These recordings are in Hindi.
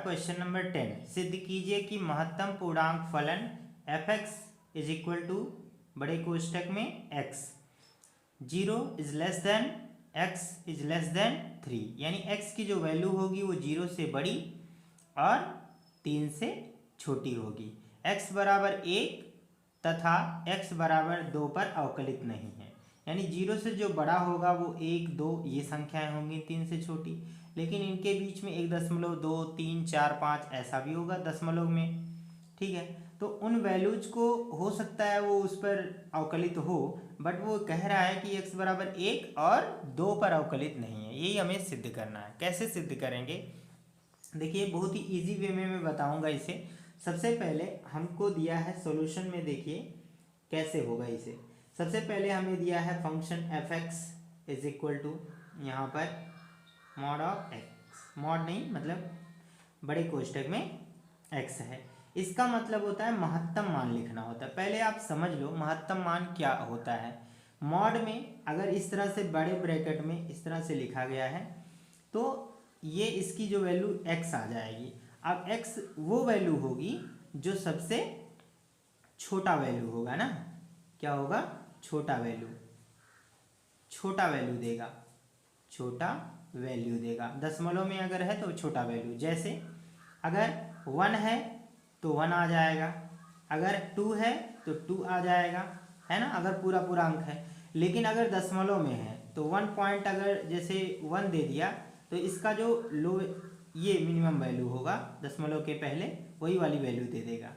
क्वेश्चन नंबर 10, सिद्ध कीजिए कि महत्तम पूर्णांक फलन f(x) इज इक्वल टू बड़े कोष्टक में x 0 is less than x is less than 3, यानी x की जो वैल्यू होगी वो 0 से बड़ी और 3 से छोटी होगी। x बराबर 1 तथा x बराबर 2 पर अवकलित नहीं है, यानी 0 से जो बड़ा होगा वो 1 2 ये संख्याएं होंगी 3 से छोटी, लेकिन इनके बीच में 1.2 3 4 5 ऐसा भी होगा दशमलव में। ठीक है, तो उन वैल्यूज को हो सकता है वो उस पर अवकलित हो, बट वो कह रहा है कि x बराबर 1 और 2 पर अवकलित नहीं है। यही हमें सिद्ध करना है। कैसे सिद्ध करेंगे, देखिए बहुत ही इजी वे में मैं बताऊंगा इसे। सबसे पहले हमको दिया है सॉल्यूशन में, देखिए कैसे होगा इसे। सबसे पहले हमें दिया है function f(x) is equal to यहाँ पर मॉड ऑफ x, मॉड नहीं मतलब बड़े कोष्टक में x है। इसका मतलब होता है महत्तम मान लिखना होता है। पहले आप समझ लो महत्तम मान क्या होता है। मॉड में अगर इस तरह से बड़े ब्रैकेट में इस तरह से लिखा गया है तो ये इसकी जो वैल्यू x आ जाएगी। अब x वो वैल्यू होगी जो सबसे छोटा वैल्यू होगा ना, क्या होगा, छोटा वैल्यू, छोटा वैल्यू देगा, छोटा वैल्यू देगा। दशमलव में अगर है तो छोटा वैल्यू, जैसे अगर 1 है तो 1 आ जाएगा, अगर 2 है तो 2 आ जाएगा, है ना, अगर पूरा पूरा अंक है। लेकिन अगर दशमलव में है तो 1 पॉइंट अगर जैसे 1 दे दिया तो इसका जो लो ये मिनिमम वैल्यू होगा दशमलव के पहले वही वाली वैल्यू दे देगा।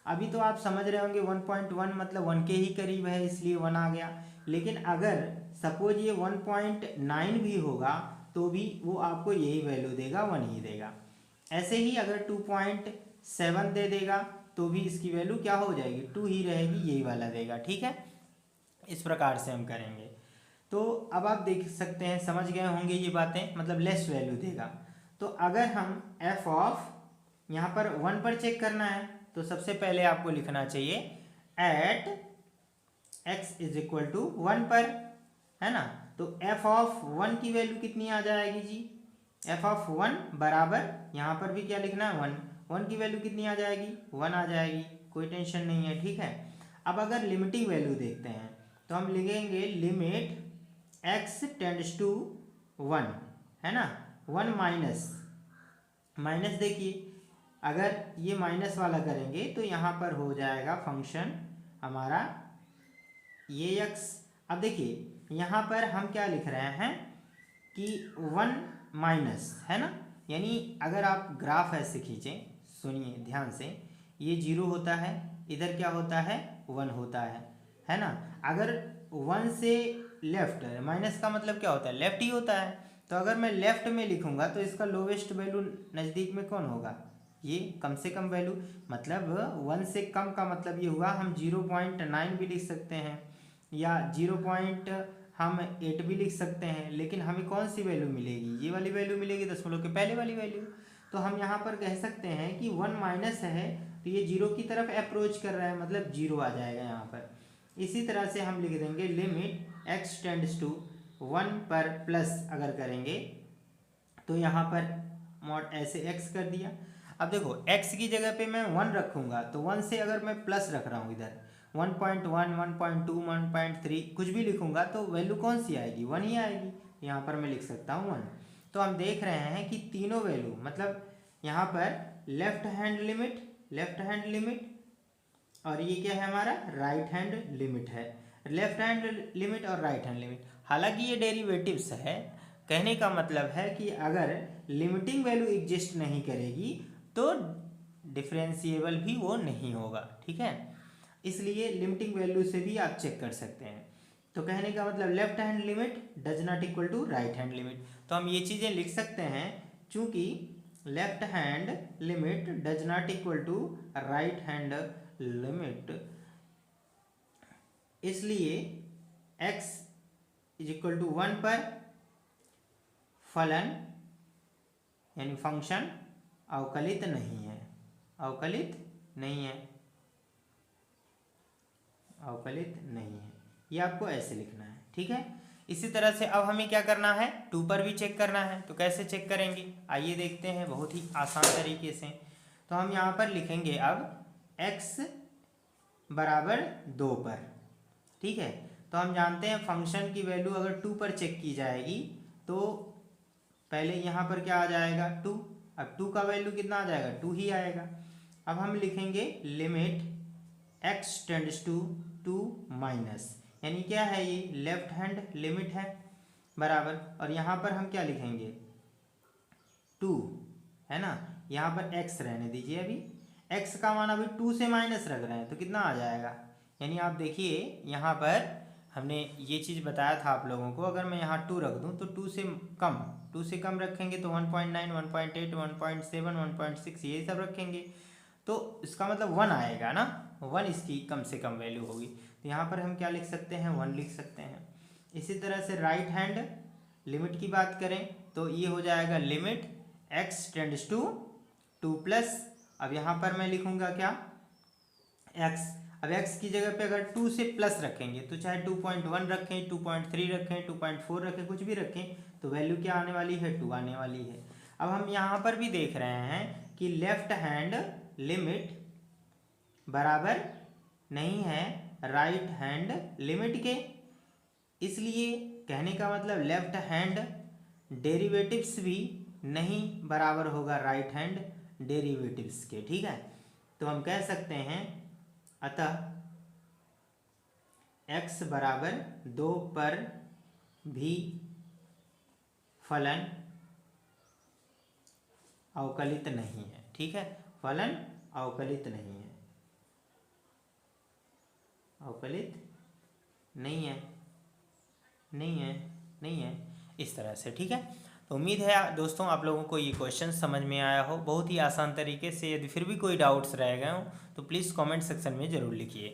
अभी तो आप समझ रहे होंगे 1.1 मतलब 1 के ही करीब है इसलिए 1 आ गया। लेकिन अगर सपोज ये 1.9 भी होगा तो भी वो आपको यही वैल्यू देगा, 1 ही देगा। ऐसे ही अगर 2.7 दे देगा तो भी इसकी वैल्यू क्या हो जाएगी, 2 ही रहेगी, यही वाला देगा। ठीक है, इस प्रकार से हम करेंगे। तो अब आप देख सकते हैं, समझ गए होंगे ये बातें, मतलब लेस वैल्यू देगा। तो अगर हम f ऑफ यहाँ पर 1 पर चेक करना है तो सबसे पहले आपको लिखना चाहिए at x is equal to 1 पर, है ना। तो f ऑफ 1 की वैल्यू कितनी आ जाएगी जी, f ऑफ 1 बराबर यहाँ पर भी क्या लिखना है 1 की वैल्यू कितनी आ जाएगी, 1 आ जाएगी, कोई टेंशन नहीं है। ठीक है, अब अगर लिमिटिंग वैल्यू देखते हैं तो हम लिखेंगे लिमिट x टेंड्स टू 1, है ना, 1 माइनस देखिए अगर ये माइनस वाला करेंगे तो यहाँ पर हो जाएगा फंक्शन हमारा ये x। अब देखिए यहाँ पर हम क्या लिख रहे हैं कि 1 माइनस, है ना, यानी अगर आप ग्राफ ऐसे खींचें, सुनिए ध्यान से, ये 0 होता है, इधर क्या होता है 1 होता है ना। अगर 1 से लेफ्ट, माइनस का मतलब क्या होता है, लेफ्ट ही होता है। तो अगर मैं लेफ्ट में लिखूंगा तो इसका लोवेस्ट वैल्यू नज़दीक में कौन होगा, ये कम से कम वैल्यू, मतलब 1 से कम का मतलब ये हुआ हम 0.9 भी लिख सकते हैं या 0.8 भी लिख सकते हैं, लेकिन हमें कौन सी वैल्यू मिलेगी, ये वाली वैल्यू मिलेगी, दशमलव के पहले वाली वैल्यू। तो हम यहाँ पर कह सकते हैं कि 1 माइनस है तो ये 0 की तरफ अप्रोच कर रहा है, मतलब 0 आ जाएगा यहाँ पर। इसी तरह से हम लिख देंगे लिमिट x टेंड्स टू 1 पर प्लस अगर करेंगे तो यहाँ पर मॉड ऐसे x कर दिया। अब देखो x की जगह पे मैं 1 रखूँगा तो 1 से अगर मैं प्लस रख रहा हूँ इधर 1.1 1.2 1.3 कुछ भी लिखूँगा तो वैल्यू कौन सी आएगी, 1 ही आएगी। यहाँ पर मैं लिख सकता हूँ 1। तो हम देख रहे हैं कि तीनों वैल्यू, मतलब यहाँ पर लेफ्ट हैंड लिमिट और ये क्या है हमारा राइट हैंड लिमिट है, लेफ्ट हैंड लिमिट और राइट हैंड लिमिट। हालांकि ये डेरिवेटिव्स है, कहने का मतलब है कि अगर लिमिटिंग वैल्यू एग्जिस्ट नहीं करेगी तो डिफरेंशिएबल भी वो नहीं होगा। ठीक है, इसलिए लिमिटिंग वैल्यू से भी आप चेक कर सकते हैं। तो कहने का मतलब left hand limit does not equal to right hand limit. तो हम ये चीज़ें लिख सकते हैं, चूंकि left hand limit does not equal to right hand limit, इसलिए x इज इक्वल टू 1 पर फलन यानी फंक्शन अवकलित नहीं है, अवकलित नहीं है, अवकलित नहीं है। ये आपको ऐसे लिखना है। ठीक है, इसी तरह से अब हमें क्या करना है, 2 पर भी चेक करना है। तो कैसे चेक करेंगे, आइए देखते हैं बहुत ही आसान तरीके से। तो हम यहाँ पर लिखेंगे अब x बराबर 2 पर, ठीक है। तो हम जानते हैं फंक्शन की वैल्यू अगर 2 पर चेक की जाएगी तो पहले यहाँ पर क्या आ जाएगा 2। अब 2 का वैल्यू कितना आ जाएगा, 2 ही आएगा। अब हम लिखेंगे limit x tends to 2 minus, यानी क्या है ये लेफ्ट हैंड लिमिट है, बराबर। और यहाँ पर हम क्या लिखेंगे 2, है ना। यहाँ पर x रहने दीजिए, अभी x का मान अभी 2 से माइनस रख रहे हैं तो कितना आ जाएगा, यानी आप देखिए यहाँ पर हमने ये चीज़ बताया था आप लोगों को, अगर मैं यहाँ 2 रख दूँ तो 2 से कम रखेंगे तो 1.9, 1.8, 1.7, 1.6 ये सब रखेंगे तो इसका मतलब 1 आएगा ना, 1 इसकी कम से कम वैल्यू होगी। तो यहाँ पर हम क्या लिख सकते हैं, 1 लिख सकते हैं। इसी तरह से राइट हैंड लिमिट की बात करें तो ये हो जाएगा limit x tends to 2 plus, अब यहाँ पर मैं लिखूँगा क्या x, अब x की जगह पे अगर 2 से प्लस रखेंगे तो चाहे 2.1 रखें, 2.3 रखें, 2.4 रखें, कुछ भी रखें तो वैल्यू क्या आने वाली है, 2 आने वाली है। अब हम यहाँ पर भी देख रहे हैं कि लेफ्ट हैंड लिमिट बराबर नहीं है राइट हैंड लिमिट के, इसलिए कहने का मतलब लेफ्ट हैंड डेरिवेटिव्स भी नहीं बराबर होगा राइट हैंड डेरिवेटिव्स के, ठीक है। तो हम कह सकते हैं अतः x बराबर 2 पर भी फलन अवकलित नहीं है, ठीक है। फलन अवकलित नहीं है, अवकलित नहीं है इस तरह से, ठीक है। तो उम्मीद है दोस्तों आप लोगों को ये क्वेश्चन समझ में आया हो बहुत ही आसान तरीके से। यदि फिर भी कोई डाउट्स रह गए हो तो प्लीज़ कमेंट सेक्शन में ज़रूर लिखिए।